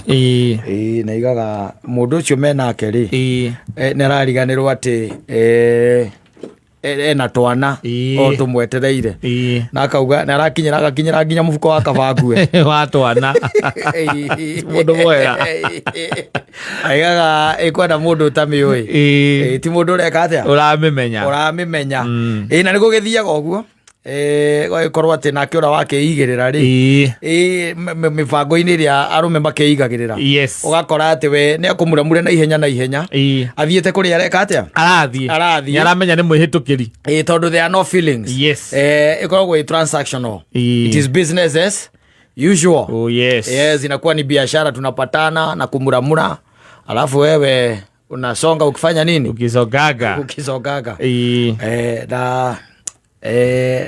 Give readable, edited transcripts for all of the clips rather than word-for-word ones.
na igaga mundu ucio menake ri ne arariganirwo ati ena twana o tumwetereire na akauga na arakinyira nginya mufuko wa kabangue wa twana mundu mwega aigaga ikwenda mundu utamiui ti mundu ureka atia uramimenya na niguo githiaga uguo korwo ati nake ura wakeigirira ri mibango-ini ria arume makeigagirira ugakora ati we ni akumuramure na ihenya athiete kuri areka atia arathie aramenya ni mwihitukiri tondu there are no feelings ikoragwo i transactional it is business as usual inakuwa ni biashara tunapatana na kumuramura alafu wewe unasonga ukifanya nini ukizongaga na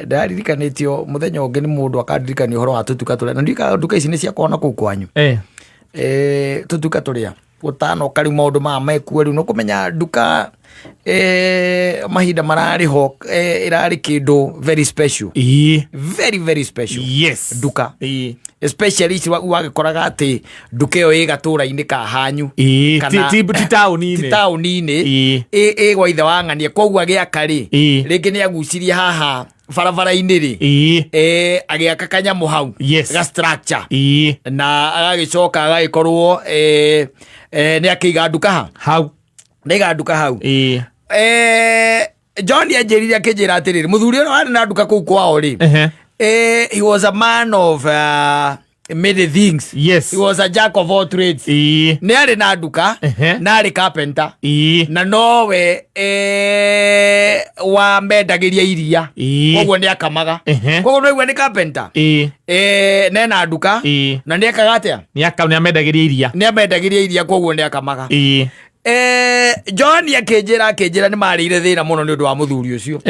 ndaririkanitio muthenya ungi ni mundu akandirikania uhoro wa tutuka turia na ndika nduka ici ni cia kona kuu kwanyu tutuka turia gutana ukari maundu ma mekuo riu no kumenya nduka mahinda marari ho irari kindu very special very special nduka especially si wagikoraga ati nduka iyo igatura-ini ka hanyu kana ti tauni-ini gwa ithe wang'ania koguo agiaka ri ringi ni agucirie haha barabara-ini ri agiaka kanyamu hau ga structure na agagicoka agagikorwo ni akiiga nduka hau John anjirire akinjira atiriri muthuri uyu ari na nduka kuu kwao ri he was a man of many things he was a jack of all trades ni ari na nduka na ari carpenter na nowe wa mendagiria iria koguo ni akamaga koguo no igwe ni carpenter ne na nduka na ni akaga atia ni amendagiria iria koguo ni akamaga John akinjira ni marire thina muno ni undu wa muthuri ucio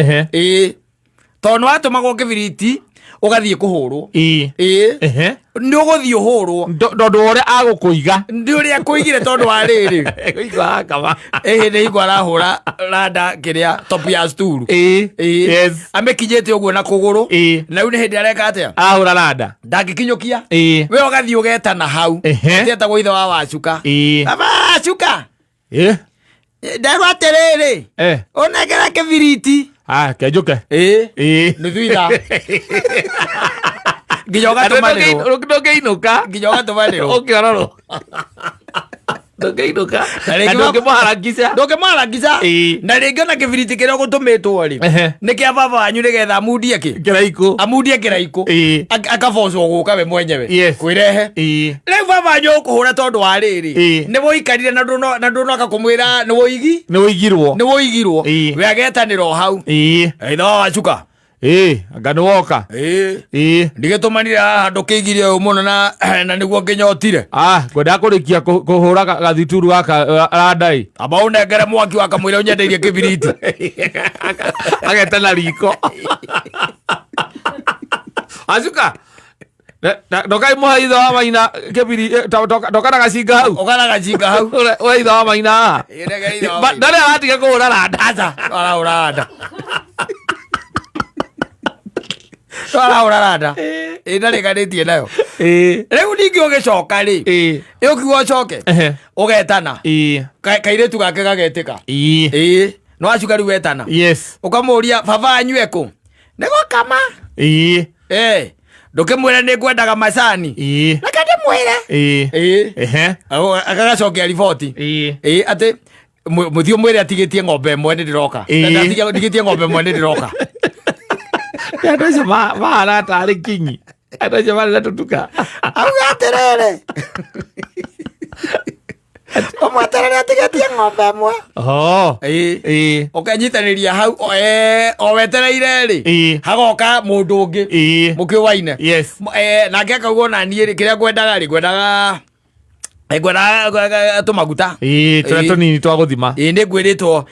tondu atumagwo kibiriti ugathie kuhurwo ni uguthie uhurwo tondu uria agukuiga ndi uria kuigire tondu wa riri igwa kama ni igwa rahura randa kiria top ya stool amekinyete uguo na kuguru na riu ni hindi areka atia ahura randa ndagikinyukia we ugathie ugetana hau atieta gwa ithe wa Wacuka Wacuka ndarwa atiriri unengera kibiriti kenjuke nuthu itha nginya ugatumanirwo nginya ugatumanirwo ukiororwo ndungeinuka ndungimuharangica na ringi ona kibiriti kiria gutumitwo ri ni kia baba wanyu nigetha amundie kiraiko akabocwo guka we mwenyewe kwirehe riu baba wanyu ukuhura tondu wa riri ni woikarire na ndunoka kumwira ni woigirwo we agetanira hau ithe wa Wacuka anga niwoka ndigitumanire haha ndukiigirie uyu muno na niguo nginyotire ngwenda kurikia kuhura gathituru gaka randai aba unengere mwaki wakamwira unyendeirie kibiriti agetana riko Wacuka ndokai muha ithe wa Maina kibiri ndokana gacinga hau we ithe wa Maina ndari aratiga kuhura randa arahura randa ndariganitie nayo riu ningi ugicoka ri ukiuga ucoke ugetana kairitu gake gagetika no Wacuka riu wetana ukamuria baba anyu eku nigukama ndukimwira ningwendaga macani reke ndimwire agagacokia riboti ati muthio mwire atigitie ng'ombe imwe ni ndiroka atigitie ng'ombe imwe ni ndiroka andu acio mahana tarĩ kinyi andu acio marĩ na tũtuka auga atirĩrĩ umweterere atigetie ng'ombe imwe ukenyitanĩria hau o wetereire rĩ hagoka mũndũ ũngĩ mũkĩwaine nake akauga onaniĩ rĩ kĩrĩa ngwendaga tumaguta turia tunini twa guthima ni ngwiritwo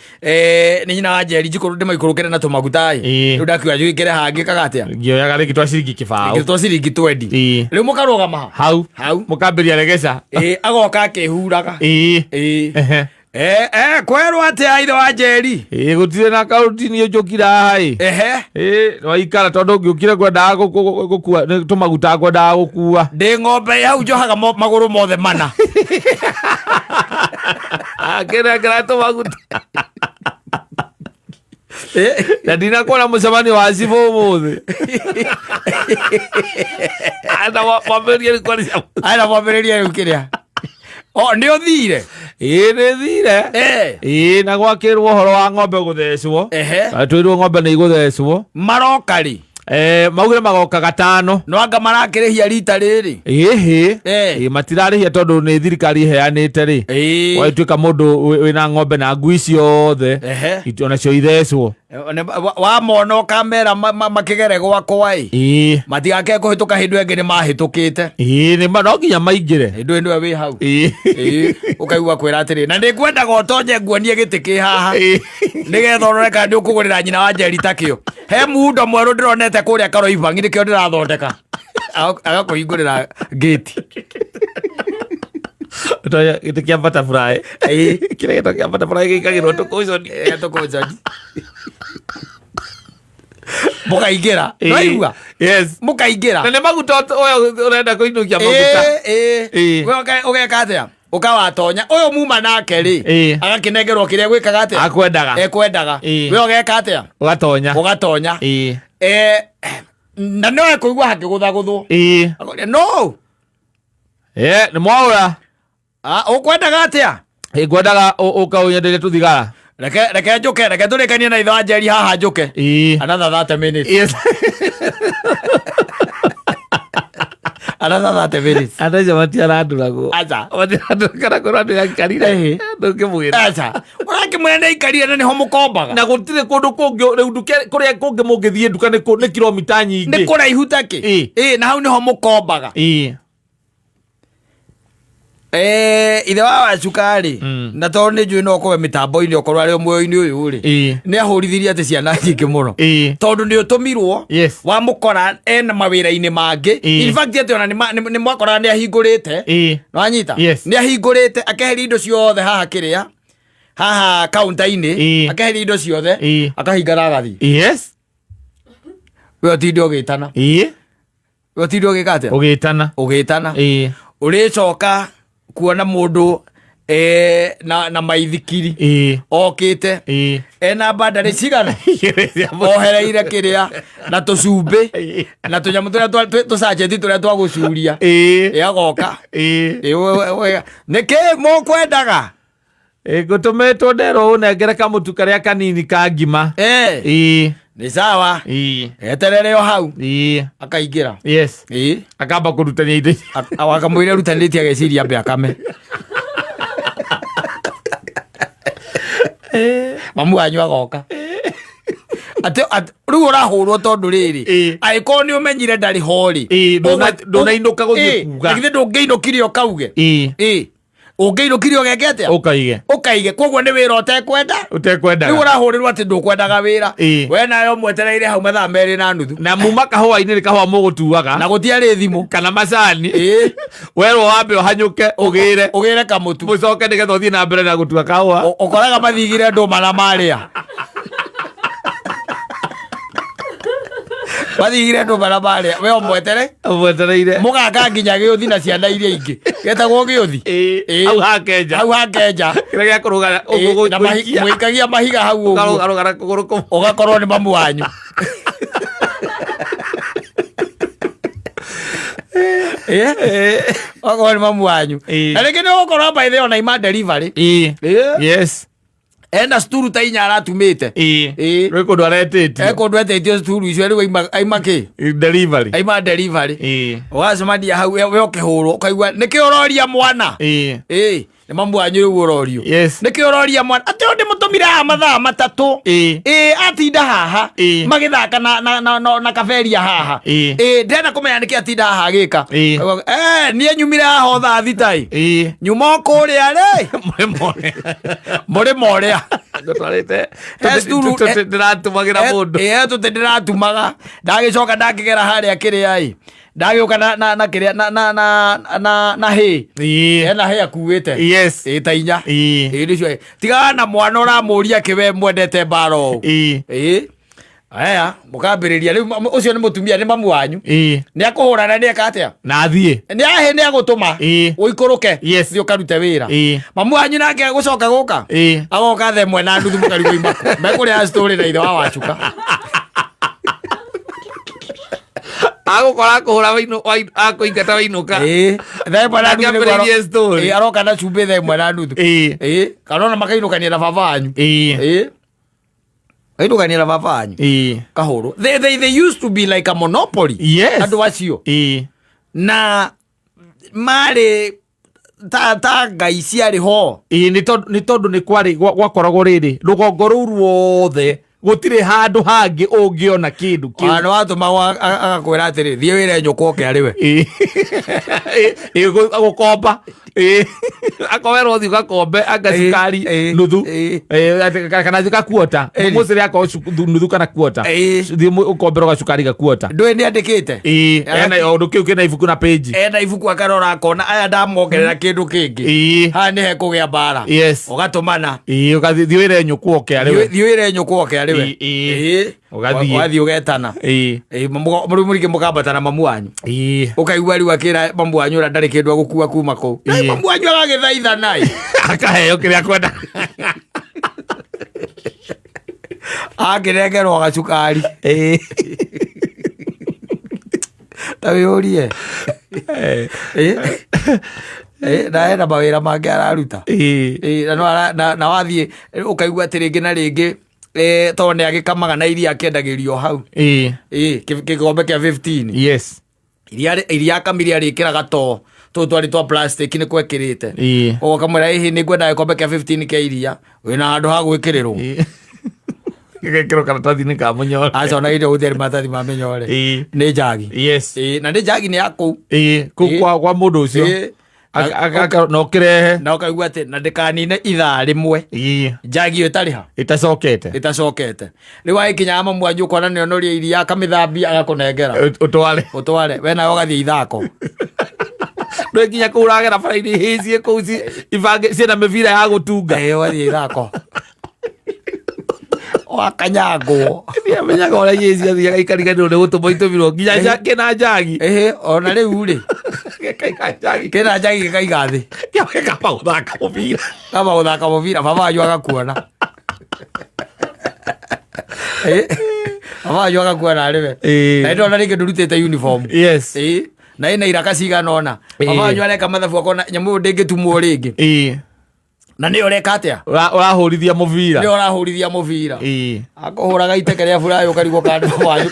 ni nyina wa Njeri njikuru ndimaikurukire na tumaguta riu ndakiuga njikire hangi kagatia ngioyaga ringi twa ciringi kibao twa ciringi 20 riu mukarugama hau mukambiria regeca agoka akihuraga kwerwo atia ithe wa Njeri gutire na kauti ni njukira hai waikara tondu ngiukire ngwendaga gukua tumaguta ngwendaga gukua ndi ng'ombe hau njohaga maguru mothe mana Akira grato maguta. Na dina kuona mucemanio wa cibo muthi. Ana wamberia kwani. Ana wamberia ukiria. Nĩ ũthire? Nĩ thire. Na gwakĩrwo ũhoro wa ng'ombe gũthecwo. Twĩrwo ng'ombe nĩ igũthecwo. Maroka rĩ? Maugire magoka 5. No anga marakĩrĩhia rita rĩrĩ? Matirarĩhia tondũ nĩ thirikari iheanĩte rĩ. Waituĩka mũndũ wĩna ng'ombe na ngui ciothe onacio ithecwo. Wamona ũkamera makĩgere gwakwa ĩ. Matigake kũhĩtũka hĩndĩ ĩngĩ nĩ mahĩtũkĩte. No nginya maingĩre. Hĩndĩ ĩno wĩ hau. Ũkaigua kwĩra atĩrĩ na nĩ ngwendaga ũtonye nguonie gĩtĩ kĩ haha nĩgetha ũrore kana nĩ ũkũgũrĩra nyina wa Njeri takĩo. He mundo mwerũ ndĩronete kũrĩa Karoibangi nĩkĩo ndĩrathondeka. Agakũhingũrĩra gate. Utoya gĩtĩ kĩa butterfly. Kĩrĩa gĩtĩ kĩa butterfly gĩkagĩrwo tũkũconi. Mũkaingĩra. Noigua? Yes. Mũkaingĩra. Na nĩ maguta ũyũ ũrenda kũinũkia maguta. Ũgeka atĩa? Ũkawatonya ũyũ muma nake rĩ agakĩnengerwo kĩrĩa gwĩkaga atĩa? Ekwendaga. We ũgeka atĩa? Ũgatonya. Na no ekũigua hakĩgũthagũthwo. No. Nĩ mwaũra. Ũkwendaga atĩa? Ngwendaga ũkaũnyenderia tũthigara. Reke njũke, reke tũrĩkanie na ithe wa Njeri haha njũke. Another 30 minutes. Yes. Another 30 minutes. Anaja matiaranduragwo. Acha. Matiaranduragwo kũrĩa andũ yakarire. Ndũkĩmwĩra. Acha. Ũrakĩmwĩra nĩ ikarire na nĩho mũkombaga. Na gũtirĩ kũndũ kũngĩ rĩu kũrĩa kũngĩ mũngĩthiĩ nduka nĩ kilomita nyingĩ. Nĩ kũraihu takĩ. Na hau nĩho mũkombaga. Ithe wa Wacukarĩ na tondũ nĩ njũĩ no ũkorwo mĩtambo-inĩ okorwo arĩ muoyo-inĩ ũyũ rĩ nĩ ahũrithirie atĩ ciana nyingĩ mũno tondũ nĩ ũtũmirwo wamũkora ena mawĩra-inĩ mangĩ in fact atĩ ona nĩ mwakoraga nĩ ahingũrĩte nĩwanyita nĩ ahingũrĩte akeheria indo ciothe haha kĩrĩa haha kaunta-inĩ akeheria indo ciothe akahingara agathiĩ. We ũtinde ũgĩtana. We ũtinde ũgĩka atĩa? Ũgĩtana. Ũrĩcoka kuona mũndũ na maithikiri okĩte ena bandari cigana ohereire kĩrĩa na tũcumbĩ na tũnyamũ tũrĩa tũcanjeti tũrĩa twa gũcuria agoka nĩkĩ mũkwendaga? Ngũtũmĩtwo nderwo ũnengere kamũtu karĩa kanini ka ngima. Nĩ sawa. Eterere o hau. Akaingĩra. Akamba kũrutania indo. Akamwĩra rutanĩtie ageciria ambe akame. Mamu wanyu agoka. Rĩu ũrahũrwo tondũ rĩrĩ angĩkorwo nĩ ũmenyire ndarĩ ho rĩ ndũnainũka gũthiĩ kuga. Githĩ ndũngĩinũkire ũkauge? Ũngĩinũkire ũgeke atĩa? Ũkaige. Koguo nĩ wĩra ũtekwenda. Rĩu ũrahũrĩrwo atĩ ndũkwendaga wĩra. We nayo mwetereire hau mathaa 2:30. Na muma kahũa-inĩ nĩ kahũa mũgũtuaga. Na gũtiarĩ thimũ. Kana macani. Werwo wambe ũhanyũke ũgĩre kamũtu. Mũcoke nĩgetha ũthiĩ na mbere na gũtua kahũa. Ũkoraga mathigire ndũma na marĩa. Mathigire ndũma na marĩa. We ũmwetereire. Mũgaka nginya gĩũthi na ciana iria ingĩ. Getagwo gĩũthi. Hau hakenja. Kĩrĩa gĩakũrũgara ũgũikia. Mũikagia mahiga hau ũguo. Ũkarũgara kũgũrũ kũmwe. Ũgakorwo nĩ mamu wanyu. Ũgakorwo nĩ mamu wanyu. Na rĩngĩ nĩ ũgũkorwo by the way ona ima delivery. Ena sturu ta 4 aratumĩte. Rĩu kũndũ aretĩtio. Kũndũ etĩtio sturu icio rĩu aima kĩ? Delivery. Aima delivery. Ũgacemania hau we ũkĩhũrwo ũkaigua nĩkĩ ũroria mwana? Nĩ mamu wanyu rĩu ũrorio. Nĩkĩ ũroria mwana? Atĩ ndĩmũtũmire haha mathaa 3. Atinda haha magĩthaka na kaberia haha. Ndĩrenda kũmenya nĩkĩ atinda haha agĩka. Niĩ nyumire haha thaa 3. Nyuma kũrĩa rĩ. Mũrĩmo ũrĩa. Ngũtwarĩte. Ndĩratumagĩra mũndũ. Tũtĩ ndĩratumaga. Ndagĩcoka ndakĩgera harĩa kĩrĩa ndagĩũka na kĩrĩa na hay. Ena hay akuĩte. Ta 4. Tigaga na mwana ũramũria kĩwe mwendete mbara ũũ. aya mukambiriria riu ucio ni mutumia ni mamu wanyu ni akuhurana ni akatia na athie ni ahe ni agutuma uikuruke thi ukarute wira mamu wanyu nake gucoka guka agoka themwe na nduthu mukarigwo imako mekuria story na ithe wa wacuka agukora kuhura waino akuingata wainuka themwe na nduthu aroka na chumbe themwe na nduthu kanona makainukania na baba wanyu Aidugania na baba wanyu kahuru they used to be like a monopoly andu wacio na mari ta ngai ciarĩ ho ni tondu ni kwari gwakoragwo riri rugongo ruu ruothe gutire handu hangi ungiona kindu kiu ana watuma agakwira atiri thie wire nyuko oke ariwe gukomba akowerwo thi gakombe agasikari nuthu kana thika kuota musiri ako nuthu kana kuota thi ukombero gacukari gakuota ndwe ni andikite ena undu kiu kina ibuku na page ena ibuku akarora akona aya ndamongerera kindu kingi ha ni he kugia bara ugatumana ugathi wire nyuko oke ariwe thi wire nyuko oke ariwe ugathi ugetana muri mukambatana mamu wanyu ukaigua riu akira mamu wanyu ura ndari kindu agukua kuma kou mamu wanyu agagithaitha nai akaheo kiria kwenda akirengerwo gacukari tawiurie na mawira mangi araruta na wathie ukaigua ati ringi na ringi tondu ni agikamaga na iria akiendagirio hau kikombe kia 15 iria akamiria rikiraga to twari twa plastic ni kwekirite ukamwira hihi ni ngwenda gikombe kia 15 kia iria wina handu ha gwikirirwo gekiro karatathi-inĩ ka mũnyore acona irio gũthiarĩ maratathi ma mĩnyore nĩ njagi na nĩ njagi nĩ yakũu kũu kwa mũndũ ũcio na ũkĩrehe na ũkaigua atĩ na ndĩkanine ithaa rĩmwe njagi ĩyo ĩtarĩ ha ĩtacokete rĩu agĩkinyaga mamu wanyu ũkona nĩ onoria iria akamĩthambia agakũnengera ũtware we nawe ũgathiĩ ithako ndũĩ nginya kũu ũragera bara-inĩ hĩcie kũu ciĩna mĩbira ya gũtunga ũgathiĩ ithako wakanyangwo ndiamenyaga ũrĩa Yesu athiaga ikariganĩrwo nĩ gũtũma itũmirwo nginya kĩna njagi ona rĩu rĩ kĩna njagi gĩkaiga thĩ kaba gũthaka mũbira baba wanyu agakuona baba wanyu agakuona arĩwe na ĩndĩ ona rĩngĩ ndũrutĩte uniform na ĩna iraka cigana ona baba wanyu areka mathabu akona nyamũ ndĩngĩtumwo rĩngĩ na nĩ ũreka atĩa ũrahũrithia mũbira akũhũraga iteke rĩa buraya ũkarigwo kandu wanyu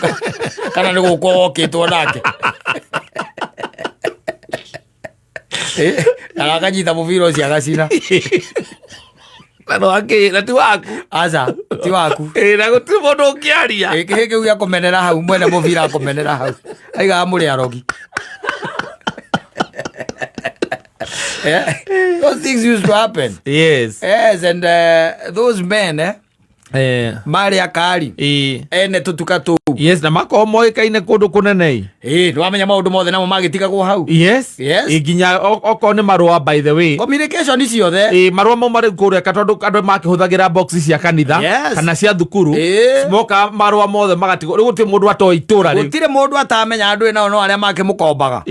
kana nĩ gũkwo wokĩtwo nake agakanyita mũbira ũcio agacina na ti waku aca ti waku na gũtirĩ mũndũ ũngĩaria kĩhĩ kĩu gĩa kũmenera hau mwene mũbira akũmenera hau aigaga mũrĩ arogi those things used to happen and those men marĩ akari ene tũtuka tũu na makorwo moĩkaine kũndũ kũnene nĩwamenya maũndũ mothe namo magĩtigagwo hau nginya okorwo nĩ marũa by the way communication ciothe marũa mau marĩ kũreka tondũ andũ makĩhũthagĩra box cia kanitha kana cia thukuru moka marũa mothe magatigwo rĩu gũtirĩ mũndũ atoĩ itũra rĩu gũtirĩ mũndũ atamenya andũ nao no arĩa makĩmũkombaga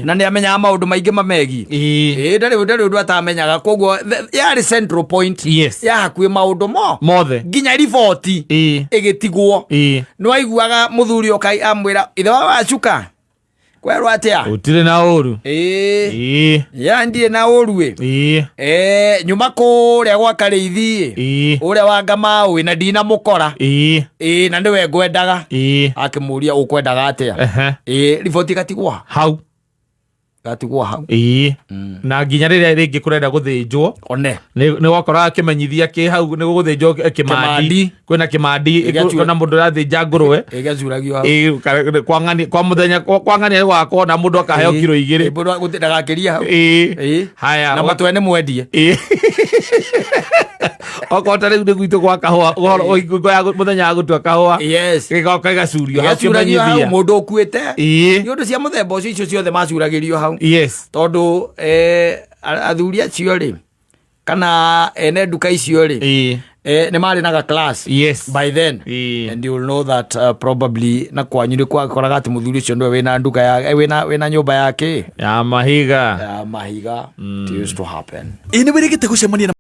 na nĩ amenyaga maũndũ maingĩ mamegiĩ ndarĩ ũndũ atamenyaga koguo yarĩ central point ya hakuhĩ maũndũ mothe nginya riboti ĩgĩtigwo nĩwaiguaga mũthuri okai amwĩra ithe wa wacuka kwerwo atĩa ũtirĩ na ũru ya ndirĩ na ũru nyuma kũrĩa gwa Karĩithi ũrĩa wa Ngamaũ na ndinamũkora na nĩwe ngwendaga akĩmũria ũkwendaga atĩa riboti gatigwo hau na nginya rĩrĩa rĩngĩ kũrenda gũthĩnjwo nĩ wakoraga kĩmenyithia kĩ hau nĩ gũthĩnjwo kĩmandi kwĩna kĩmandi kwĩna mũndũ ũrathĩnja ngũrũwe kwa mũthenya kwang'ania gwakorwo na mũndũ akaheo kiro 2 ndagakĩria hau haya na matwe nĩ mwendie okorwo ta rĩu nĩ gwitũ gwa kahũa mũthenya wa gũtua kahũa gĩgoka gĩgacurio hau mũndũ ũkuĩte nĩ ũndũ cia mũthemba ũcio icio ciothe macuragĩrio hau tondũ athuri acio rĩ kana ene nduka icio rĩ nĩ marĩ naga class by then and you will know that probably na kwanyu nĩ kwakoraga atĩ mũthuri ũcio nĩwe wĩna nduka ya wĩna nyũmba yake ya mahiga it used to happen. Nĩ wĩrĩgĩte gũcemania